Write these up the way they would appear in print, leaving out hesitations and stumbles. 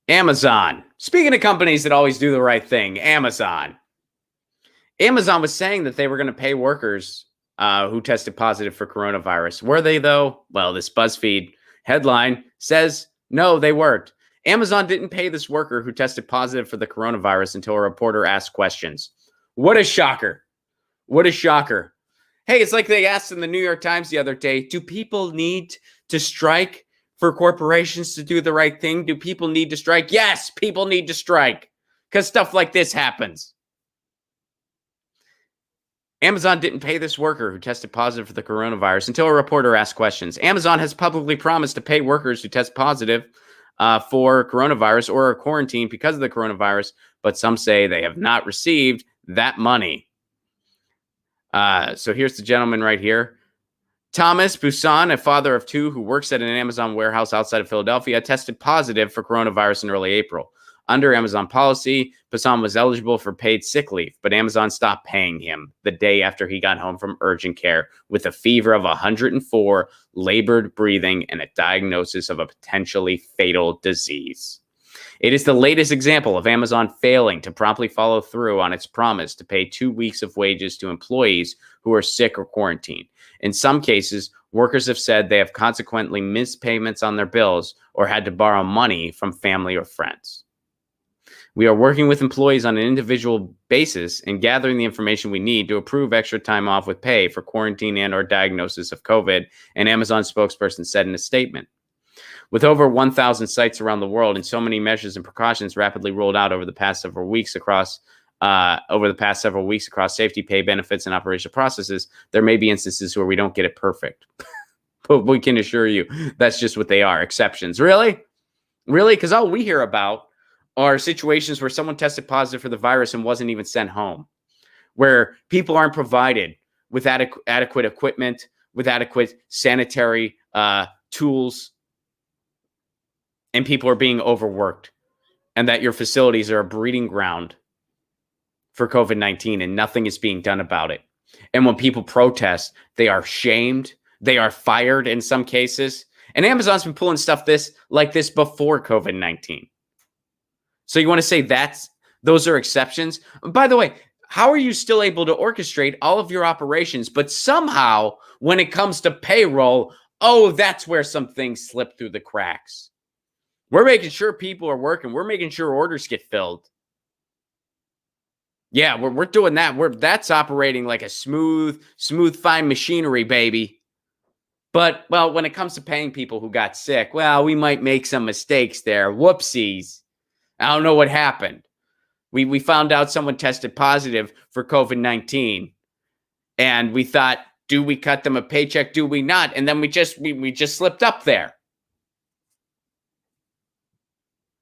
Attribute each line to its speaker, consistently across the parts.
Speaker 1: Amazon. Speaking of companies that always do the right thing, Amazon. Amazon was saying that they were going to pay workers who tested positive for coronavirus. Were they, though? Well, this BuzzFeed headline says no, they weren't. Amazon didn't pay this worker who tested positive for the coronavirus until a reporter asked questions. What a shocker. What a shocker. Hey, it's like they asked in the New York Times the other day, do people need to strike for corporations to do the right thing? Do people need to strike? Yes, people need to strike because stuff like this happens. Amazon didn't pay this worker who tested positive for the coronavirus until a reporter asked questions. Amazon has publicly promised to pay workers who test positive for coronavirus or are quarantined because of the coronavirus, but some say they have not received that money. So here's the gentleman right here. Thomas Busan, a father of two who works at an Amazon warehouse outside of Philadelphia, tested positive for coronavirus in early April. Under Amazon policy, Busan was eligible for paid sick leave, but Amazon stopped paying him the day after he got home from urgent care with a fever of 104, labored breathing, and a diagnosis of a potentially fatal disease. It is the latest example of Amazon failing to promptly follow through on its promise to pay 2 weeks of wages to employees who are sick or quarantined. In some cases, workers have said they have consequently missed payments on their bills or had to borrow money from family or friends. We are working with employees on an individual basis and gathering the information we need to approve extra time off with pay for quarantine and or diagnosis of COVID, an Amazon spokesperson said in a statement. With over 1,000 sites around the world and so many measures and precautions rapidly rolled out over the past several weeks across safety, pay, benefits, and operational processes, there may be instances where we don't get it perfect. But we can assure you that's just what they are, exceptions. Really? Really? Because all we hear about are situations where someone tested positive for the virus and wasn't even sent home, where people aren't provided with adequate equipment, with adequate sanitary tools, and people are being overworked, and that your facilities are a breeding ground for COVID-19 and nothing is being done about it. And when people protest, they are shamed, they are fired in some cases. And Amazon's been pulling stuff like this before COVID-19. So you want to say those are exceptions? By the way, how are you still able to orchestrate all of your operations, but somehow when it comes to payroll, that's where some things slip through the cracks? We're making sure people are working. We're making sure orders get filled. Yeah, we're doing that. That's operating like a smooth, fine machinery, baby. But, well, when it comes to paying people who got sick, well, we might make some mistakes there. Whoopsies. I don't know what happened. We found out someone tested positive for COVID-19, and we thought, do we cut them a paycheck? Do we not? And then we just slipped up there.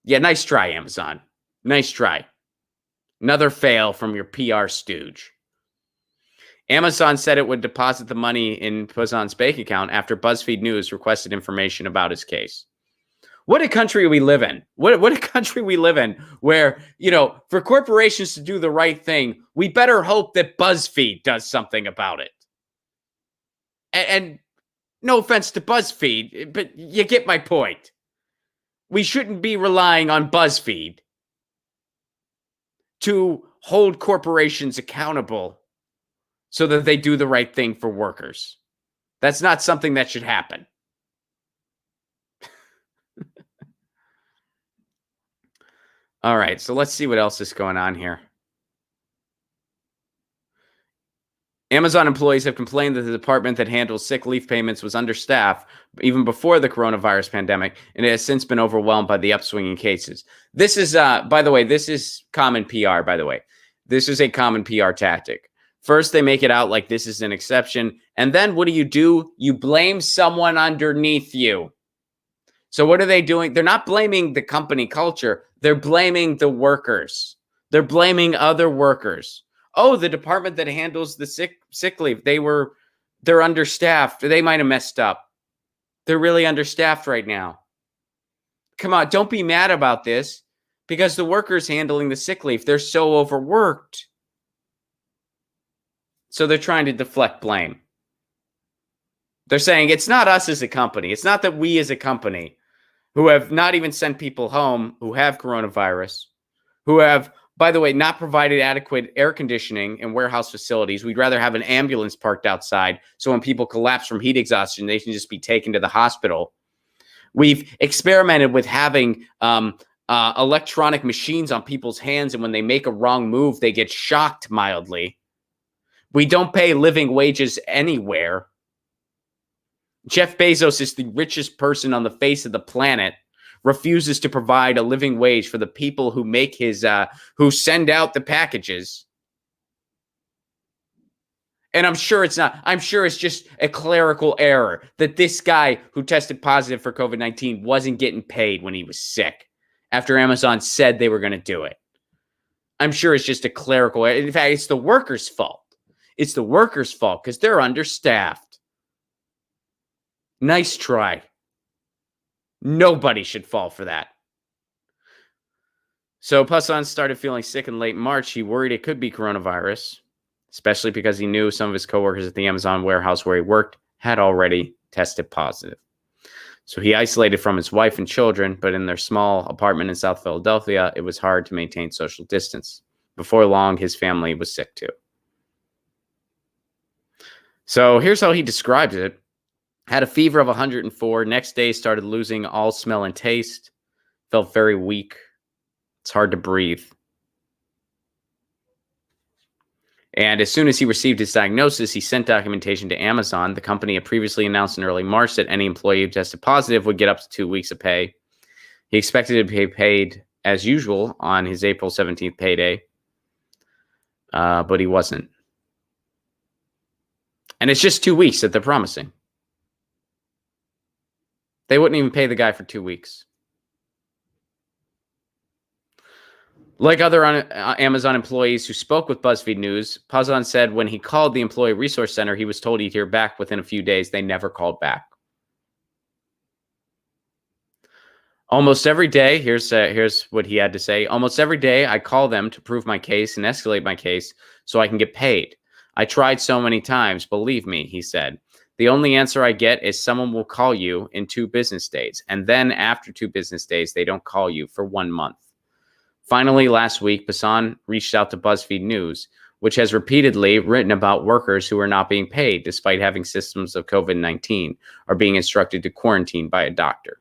Speaker 1: Yeah, nice try, Amazon. Nice try. Another fail from your PR stooge. Amazon said it would deposit the money in Busan's bank account after BuzzFeed News requested information about his case. What a country we live in. What a country we live in where, for corporations to do the right thing, we better hope that BuzzFeed does something about it. And no offense to BuzzFeed, but you get my point. We shouldn't be relying on BuzzFeed to hold corporations accountable so that they do the right thing for workers. That's not something that should happen. All right, so let's see what else is going on here. Amazon employees have complained that the department that handles sick leave payments was understaffed even before the coronavirus pandemic, and it has since been overwhelmed by the upswing in cases. This is, by the way, this is common PR, by the way. This is a common PR tactic. First, they make it out like this is an exception, and then what do? You blame someone underneath you. So what are they doing? They're not blaming the company culture. They're blaming the workers. They're blaming other workers. Oh, the department that handles the sick leave, they're understaffed. They might have messed up. They're really understaffed right now. Come on, don't be mad about this because the workers handling the sick leave, they're so overworked. So they're trying to deflect blame. They're saying it's not us as a company. It's not that we as a company who have not even sent people home who have coronavirus, who have, by the way, not provided adequate air conditioning in warehouse facilities. We'd rather have an ambulance parked outside so when people collapse from heat exhaustion, they can just be taken to the hospital. We've experimented with having electronic machines on people's hands, and when they make a wrong move, they get shocked mildly. We don't pay living wages anywhere. Jeff Bezos is the richest person on the face of the planet, refuses to provide a living wage for the people who make his, who send out the packages. And I'm sure it's not. I'm sure it's just a clerical error that this guy who tested positive for COVID-19 wasn't getting paid when he was sick after Amazon said they were going to do it. I'm sure it's just a clerical error. In fact, it's the workers' fault. It's the workers' fault because they're understaffed. Nice try. Nobody should fall for that. So Placone started feeling sick in late March. He worried it could be coronavirus, especially because he knew some of his coworkers at the Amazon warehouse where he worked had already tested positive. So he isolated from his wife and children, but in their small apartment in South Philadelphia, it was hard to maintain social distance. Before long, his family was sick too. So here's how he describes it. Had a fever of 104. Next day, started losing all smell and taste. Felt very weak. It's hard to breathe. And as soon as he received his diagnosis, he sent documentation to Amazon. The company had previously announced in early March that any employee who tested positive would get up to 2 weeks of pay. He expected to be paid as usual on his April 17th payday, but he wasn't. And it's just 2 weeks that they're promising. They wouldn't even pay the guy for 2 weeks. Like other Amazon employees who spoke with BuzzFeed News, Placone said when he called the Employee Resource Center, he was told he'd hear back within a few days. They never called back. Almost every day, here's what he had to say. Almost every day, I call them to prove my case and escalate my case so I can get paid. I tried so many times, believe me, he said. The only answer I get is someone will call you in 2 business days. And then after 2 business days, they don't call you for 1 month. Finally, last week, Placone reached out to BuzzFeed News, which has repeatedly written about workers who are not being paid despite having symptoms of COVID-19 or being instructed to quarantine by a doctor.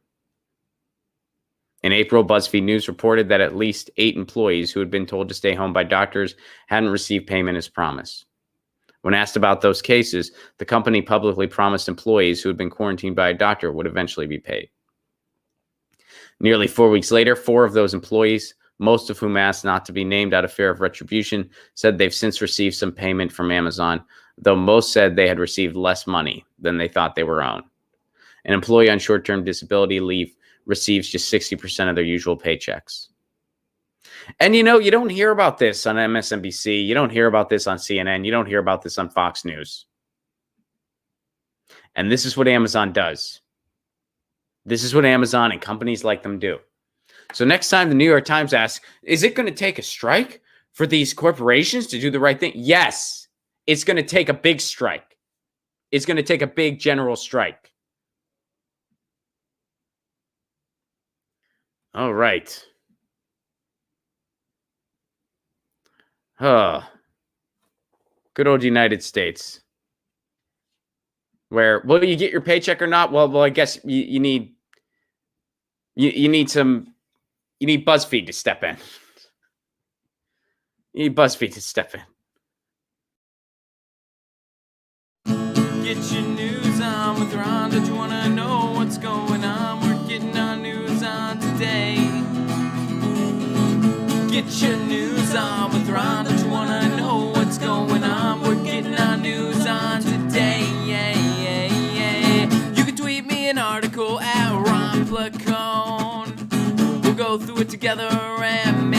Speaker 1: In April, BuzzFeed News reported that at least 8 employees who had been told to stay home by doctors hadn't received payment as promised. When asked about those cases, the company publicly promised employees who had been quarantined by a doctor would eventually be paid. Nearly 4 weeks later, 4 of those employees, most of whom asked not to be named out of fear of retribution, said they've since received some payment from Amazon, though most said they had received less money than they thought they were owed. An employee on short-term disability leave receives just 60% of their usual paychecks. And you know, you don't hear about this on MSNBC. You don't hear about this on CNN. You don't hear about this on Fox News. And this is what Amazon does. This is what Amazon and companies like them do. So next time the New York Times asks, is it going to take a strike for these corporations to do the right thing? Yes, it's going to take a big strike. It's going to take a big general strike. All right. Good old United States. Where, will you get your paycheck or not? Well, I guess you need BuzzFeed to step in. You need BuzzFeed to step in.
Speaker 2: Get your news on with Ron. Don't you want to know what's going on? We're getting our news on today. Get your news on with Ron. Don't you want to know what's going on? We're getting our news on today. You can tweet me an article at Ron Placone. We'll go through it together and